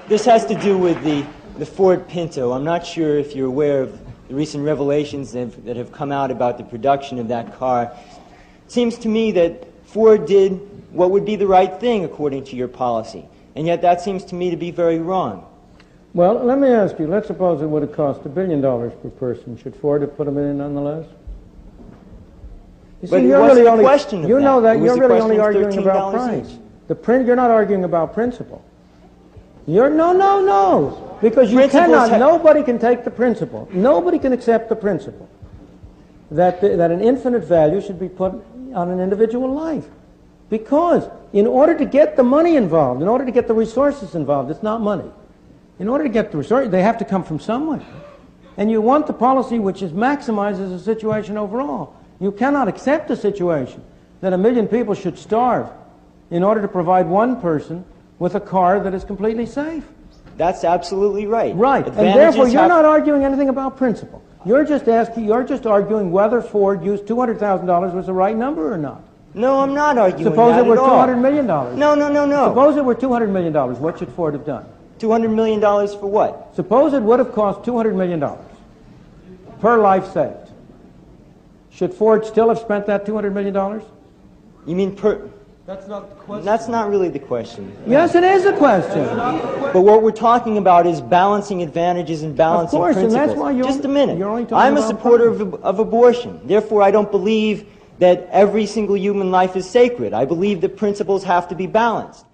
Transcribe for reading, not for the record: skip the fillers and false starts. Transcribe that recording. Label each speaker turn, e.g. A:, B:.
A: This has to do with the Ford Pinto. I'm not sure if you're aware of the recent revelations that have come out about the production of that car. It seems to me that Ford did what would be the right thing according to your policy, and yet that seems to me to be very wrong.
B: Well, let me ask you, let's suppose it would have cost $1 billion per person. Should Ford have put them in nonetheless? You
A: But
B: see,
A: it
B: you're
A: wasn't
B: really
A: a
B: only,
A: question of
B: you
A: that.
B: know that
A: It was
B: you're
A: a
B: really
A: question
B: only
A: of
B: arguing about
A: $13
B: price.
A: each.
B: You're not arguing about principle. No. Because you cannot, nobody can take the principle. Nobody can accept the principle that an infinite value should be put on an individual life. Because in order to get the money involved, in order to get the resources involved, it's not money. In order to get the resources, they have to come from somewhere. And you want the policy which maximizes the situation overall. You cannot accept a situation that 1 million people should starve in order to provide one person with a car that is completely safe.
A: That's absolutely right.
B: Right. And therefore, you're not arguing anything about principle. You're just arguing whether Ford used $200,000 was the right number or not.
A: No, I'm not arguing
B: Suppose
A: that
B: it were
A: at all.
B: $200 million.
A: No.
B: Suppose it were $200 million. What should Ford have done?
A: $200 million for what?
B: Suppose it would have cost $200 million per life saved. Should Ford still have spent that $200 million?
A: You mean per...
C: That's not the question.
A: That's not really the question.
B: Yes, it is a question.
A: But what we're talking about is balancing advantages and balancing principles.
B: And that's why
A: Just a minute.
B: You're only talking
A: I'm a
B: about
A: supporter of abortion. Therefore, I don't believe that every single human life is sacred. I believe that principles have to be balanced.